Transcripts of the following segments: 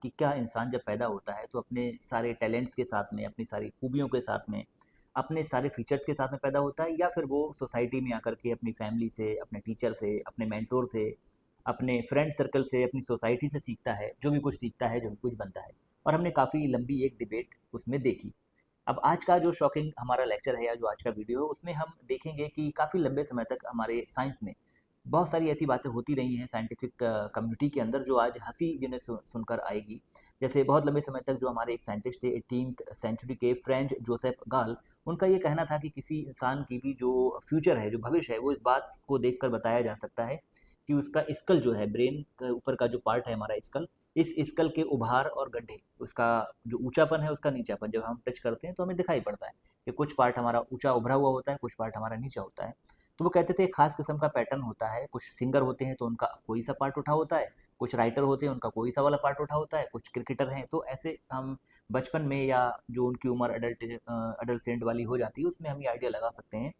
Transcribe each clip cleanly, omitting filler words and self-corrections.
कि क्या इंसान जब पैदा होता है तो अपने सारे टैलेंट्स के साथ में, अपनी सारी खूबियों के साथ में, अपने सारे फीचर्स के साथ में पैदा होता है, या फिर वो सोसाइटी में आकर के अपनी फैमिली से, अपने टीचर से, अपने मेंटोर से, अपने फ्रेंड सर्कल से, अपनी सोसाइटी से सीखता है, जो भी कुछ सीखता है, जो भी कुछ बनता है। और हमने काफ़ी लंबी एक डिबेट उसमें देखी। अब आज का जो शॉकिंग हमारा लेक्चर है या जो आज का वीडियो है, उसमें हम देखेंगे कि काफ़ी लंबे समय तक हमारे साइंस में बहुत सारी ऐसी बातें होती रही हैं साइंटिफिक कम्युनिटी के अंदर, जो आज हंसी जिन्हें सुनकर आएगी। जैसे बहुत लंबे समय तक जो हमारे एक साइंटिस्ट थे 18th सेंचुरी के, फ्रेंच जोसेफ गाल, उनका ये कहना था कि किसी इंसान की भी जो फ्यूचर है, जो भविष्य है, वो इस बात को देखकर बताया जा सकता है कि उसका स्कल जो है, ब्रेन के ऊपर का जो पार्ट है हमारा स्कल, इस स्कल के उभार और गड्ढे, उसका जो ऊंचापन है, उसका नीचापन, जब हम टच करते हैं तो हमें दिखाई पड़ता है कि कुछ पार्ट हमारा ऊंचा उभरा हुआ होता है, कुछ पार्ट हमारा नीचा होता है। तो वो कहते थे खास किस्म का पैटर्न होता है। कुछ सिंगर होते हैं तो उनका कोई सा पार्ट उठा होता है, कुछ राइटर होते हैं उनका कोई सा वाला पार्ट उठा होता है, कुछ क्रिकेटर हैं। तो ऐसे हम बचपन में, या जो उनकी उम्र अडल्ट वाली हो जाती है, उसमें हम ये आइडिया लगा सकते हैं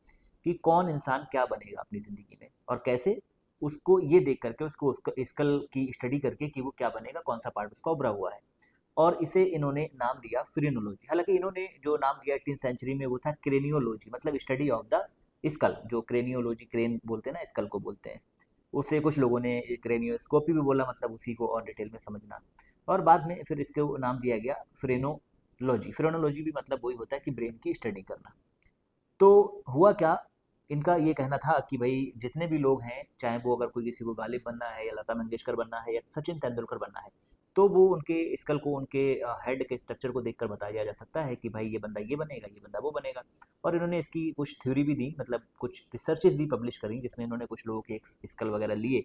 कि कौन इंसान क्या बनेगा अपनी ज़िंदगी में, और कैसे उसको ये देख करके, उसको उसका स्कल की स्टडी करके कि वो क्या बनेगा, कौन सा पार्ट उसका उभरा हुआ है। और इसे इन्होंने नाम दिया फ्रेनोलॉजी। हालांकि इन्होंने जो नाम दिया 18 सेंचुरी में वो था क्रेनियोलॉजी, मतलब स्टडी ऑफ द स्कल। जो क्रेनियोलॉजी, क्रेन बोलते हैं ना, स्कल को बोलते हैं। उसे कुछ लोगों ने क्रेनियोस्कोपी भी बोला, मतलब उसी को और डिटेल में समझना। और बाद में फिर इसके नाम दिया गया फ्रेनोलॉजी। फ्रेनोलॉजी भी मतलब वही होता है कि ब्रेन की स्टडी करना। तो हुआ क्या, इनका ये कहना था कि भाई जितने भी लोग हैं, चाहे वो, अगर कोई किसी को गालिब बनना है, या लता मंगेशकर बनना है, या सचिन तेंदुलकर बनना है, तो वो उनके स्कल को, उनके हेड के स्ट्रक्चर को देखकर बताया जा सकता है कि भाई ये बंदा ये बनेगा, ये बंदा वो बनेगा। और इन्होंने इसकी कुछ थ्योरी भी दी, मतलब कुछ रिसर्चेज भी पब्लिश करी, जिसमें इन्होंने कुछ लोगों के स्कल वगैरह लिए,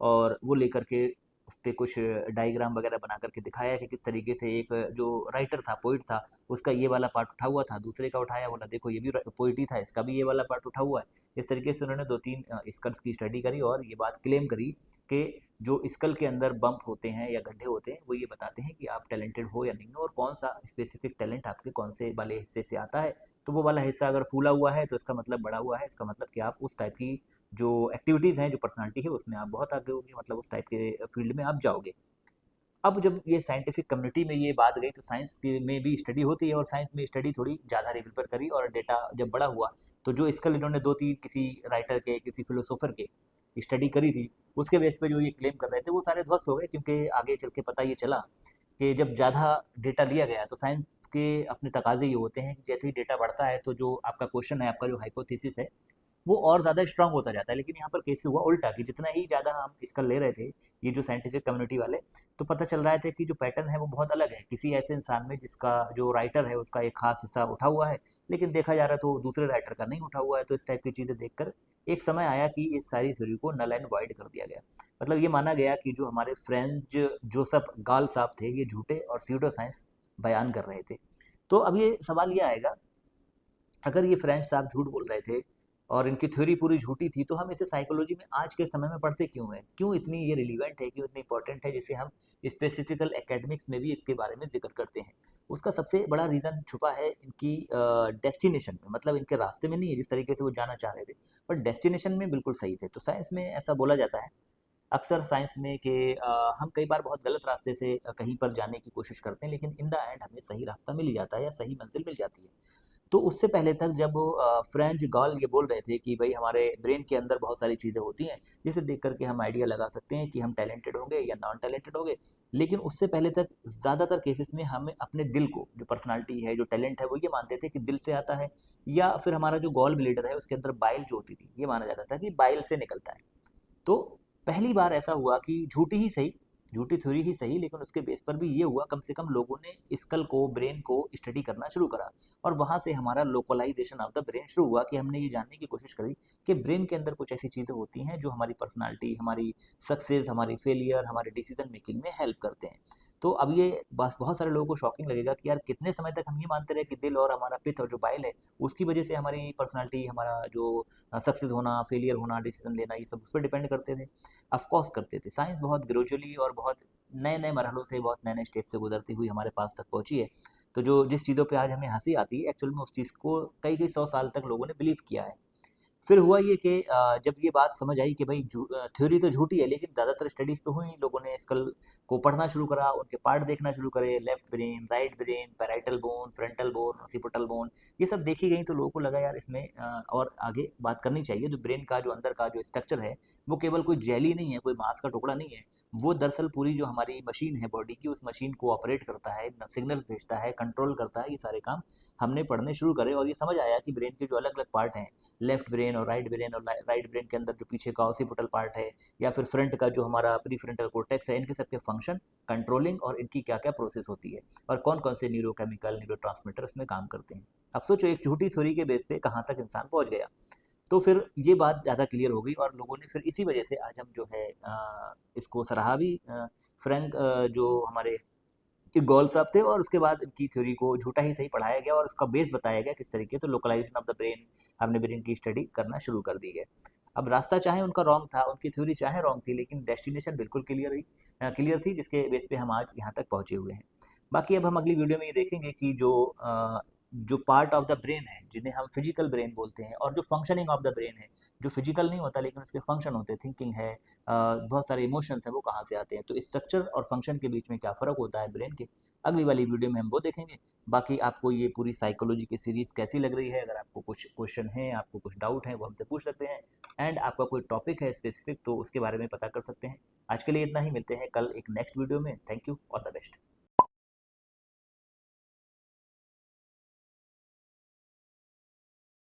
और वो लेकर के उस पे कुछ डायग्राम वगैरह बना करके दिखाया कि किस तरीके से एक जो राइटर था, पोइट था, उसका ये वाला पार्ट उठा हुआ था, दूसरे का उठाया, बोला देखो ये भी पोइट ही था, इसका भी ये वाला पार्ट उठा हुआ है। इस तरीके से उन्होंने 2-3 स्कल्स की स्टडी करी, और ये बात क्लेम करी कि जो स्कल के अंदर बम्प होते हैं या गड्ढे होते हैं, वो ये बताते हैं कि आप टैलेंटेड हो या नहीं हो, और कौन सा स्पेसिफिक टैलेंट आपके कौन से वाले हिस्से से आता है। तो वो वाला हिस्सा अगर फूला हुआ है तो इसका मतलब बड़ा हुआ है, इसका मतलब कि आप उस टाइप की जो एक्टिविटीज़ हैं, जो पर्सनालिटी है, उसमें आप बहुत आगे होगे, मतलब उस टाइप के फील्ड में आप जाओगे। अब जब ये साइंटिफिक कम्युनिटी में ये बात गई, तो साइंस के में भी स्टडी होती है, और साइंस में स्टडी थोड़ी ज़्यादा लेवल पर करी, और डेटा जब बड़ा हुआ, तो जो स्कल इन्होंने 2-3 किसी राइटर के, किसी फिलोसोफर के स्टडी करी थी, उसके बेस पे जो ये क्लेम कर रहे थे, वो सारे ध्वस्त हो गए। क्योंकि आगे चल के पता ये चला कि जब ज़्यादा डेटा लिया गया, तो साइंस के अपने तकाजे ये होते हैं कि जैसे ही डेटा बढ़ता है, तो जो आपका क्वेश्चन है, आपका जो हाइपोथेसिस है, वो और ज़्यादा स्ट्रांग होता जाता है। लेकिन यहाँ पर केस हुआ उल्टा, कि जितना ही ज़्यादा हम इसका ले रहे थे, ये जो साइंटिफिक कम्युनिटी वाले, तो पता चल रहा है कि जो पैटर्न है वो बहुत अलग है किसी ऐसे इंसान में जिसका जो राइटर है उसका एक खास हिस्सा उठा हुआ है, लेकिन देखा जा रहा है तो दूसरे राइटर का नहीं उठा हुआ है। तो इस टाइप की चीज़ें देखकर एक समय आया कि इस सारी थ्योरी को नल एंड वाइड कर दिया गया। मतलब ये माना गया कि जो हमारे फ्रेंच जोसेफ गाल साहब थे, ये झूठे और सीडो साइंस बयान कर रहे थे। तो अब ये सवाल ये आएगा, अगर ये फ्रेंच साहब झूठ बोल रहे थे और इनकी थ्योरी पूरी झूठी थी, तो हम इसे साइकोलॉजी में आज के समय में पढ़ते क्यों हैं? क्यों इतनी ये रिलीवेंट है, क्यों इतनी इंपॉर्टेंट है, जिसे हम स्पेसिफिकल एकेडमिक्स में भी इसके बारे में जिक्र करते हैं? उसका सबसे बड़ा रीज़न छुपा है इनकी डेस्टिनेशन में, मतलब इनके रास्ते में नहीं है जिस तरीके से वो जाना चाह रहे थे, पर डेस्टिनेशन में बिल्कुल सही थे। तो साइंस में ऐसा बोला जाता है अक्सर, साइंस में, कि हम कई बार बहुत गलत रास्ते से कहीं पर जाने की कोशिश करते हैं, लेकिन इन द एंड हमें सही रास्ता मिल ही जाता है, या सही मंजिल मिल जाती है। तो उससे पहले तक जब फ्रेंच गॉल ये बोल रहे थे कि भाई हमारे ब्रेन के अंदर बहुत सारी चीज़ें होती हैं, जिसे देख करके हम आइडिया लगा सकते हैं कि हम टैलेंटेड होंगे या नॉन टैलेंटेड होंगे। लेकिन उससे पहले तक ज़्यादातर केसेस में हम अपने दिल को, जो पर्सनालिटी है, जो टैलेंट है, वो ये मानते थे कि दिल से आता है, या फिर हमारा जो गॉल ब्लेडर है उसके अंदर बाइल जो होती थी, ये माना जाता था कि बाइल से निकलता है। तो पहली बार ऐसा हुआ कि झूठी ही सही, झूठी थ्योरी ही सही, लेकिन उसके बेस पर भी ये हुआ, कम से कम लोगों ने स्कल को, ब्रेन को स्टडी करना शुरू करा। और वहाँ से हमारा लोकलाइजेशन ऑफ द ब्रेन शुरू हुआ, कि हमने ये जानने की कोशिश करी कि ब्रेन के अंदर कुछ ऐसी चीज़ें होती हैं जो हमारी पर्सनालिटी, हमारी सक्सेस, हमारी फेलियर, हमारे डिसीजन मेकिंग में हेल्प करते हैं। तो अब ये बस बहुत सारे लोगों को शॉकिंग लगेगा कि यार कितने समय तक हम ये मानते रहे कि दिल और हमारा पित्त और जो बाइल है, उसकी वजह से हमारी पर्सनालिटी, हमारा जो सक्सेस होना, फेलियर होना, डिसीजन लेना, ये सब उस पर डिपेंड करते थे। ऑफकोर्स करते थे। साइंस बहुत ग्रेजुअली और बहुत नए-नए मरहलों से, बहुत नए-नए स्टेप से गुजरती हुई हमारे पास तक पहुँची है। तो जो जिस चीज़ों पे आज हमें हँसी आती है, एक्चुअल में उस चीज़ को कई-कई 100 साल तक लोगों ने बिलीव किया है। फिर हुआ ये कि जब ये बात समझ आई कि भाई थ्योरी तो झूठी है, लेकिन ज़्यादातर स्टडीज़ तो हुई, लोगों ने स्कल को पढ़ना शुरू करा, उनके पार्ट देखना शुरू करे, left brain, right brain, parietal bone, frontal bone, occipital bone, ये सब देखी गई। तो लोगों को लगा यार इसमें और आगे बात करनी चाहिए। जो ब्रेन का जो अंदर का जो स्ट्रक्चर है, वो केवल कोई जेली नहीं है, कोई मांस का टुकड़ा नहीं है, वो दरअसल पूरी जो हमारी मशीन है बॉडी की, उस मशीन को ऑपरेट करता है, सिग्नल भेजता है, कंट्रोल करता है। ये सारे काम हमने पढ़ने शुरू करे और ये समझ आया कि ब्रेन के जो अलग अलग पार्ट हैं, लेफ्ट ब्रेन और राइट ब्रेन, और राइट ब्रेन के अंदर जो पीछे का ऑसिपिटल पार्ट है, या फिर फ्रंट का जो हमारा प्रीफ्रंटल कोर्टेक्स है, इनके सबके फंक्शन, कंट्रोलिंग और इनकी क्या क्या प्रोसेस होती है, और कौन कौन से न्यूरोकेमिकल न्यूरो इसमें काम करते हैं। अब सोचो एक झूठी थ्योरी के बेस पे कहाँ तक इंसान पहुंच गया। तो फिर ये बात ज़्यादा क्लियर हो गई और लोगों ने फिर इसी वजह से आज हम जो है इसको सराहा भी। फ्रैंक जो हमारे कि गॉल साहब थे, और उसके बाद इनकी थ्योरी को झूठा ही सही पढ़ाया गया और उसका बेस बताया गया किस तरीके से लोकलाइजेशन ऑफ द ब्रेन, हमने ब्रेन की स्टडी करना शुरू कर दी है। अब रास्ता चाहे उनका रॉन्ग था, उनकी थ्योरी चाहे रॉन्ग थी, लेकिन डेस्टिनेशन बिल्कुल क्लियर थी, जिसके बेस पे हम आज यहाँ तक पहुँचे हुए हैं। बाकी अब हम अगली वीडियो में ये देखेंगे कि जो पार्ट ऑफ द ब्रेन है जिन्हें हम फिजिकल ब्रेन बोलते हैं, और जो फंक्शनिंग ऑफ द ब्रेन है, जो फिजिकल नहीं होता लेकिन उसके फंक्शन होते हैं, थिंकिंग है, बहुत सारे इमोशंस हैं, वो कहाँ से आते हैं। तो स्ट्रक्चर और फंक्शन के बीच में क्या फ़र्क होता है ब्रेन के, अगली वाली वीडियो में हम वो देखेंगे। बाकी आपको ये पूरी साइकोलॉजी की सीरीज़ कैसी लग रही है? अगर आपको कुछ क्वेश्चन हैं, आपको कुछ डाउट हैं, वो हमसे पूछ सकते हैं। एंड आपका कोई टॉपिक है स्पेसिफिक, तो उसके बारे में पता कर सकते हैं। आज के लिए इतना ही, मिलते हैं कल एक नेक्स्ट वीडियो में। Thank you, all the best.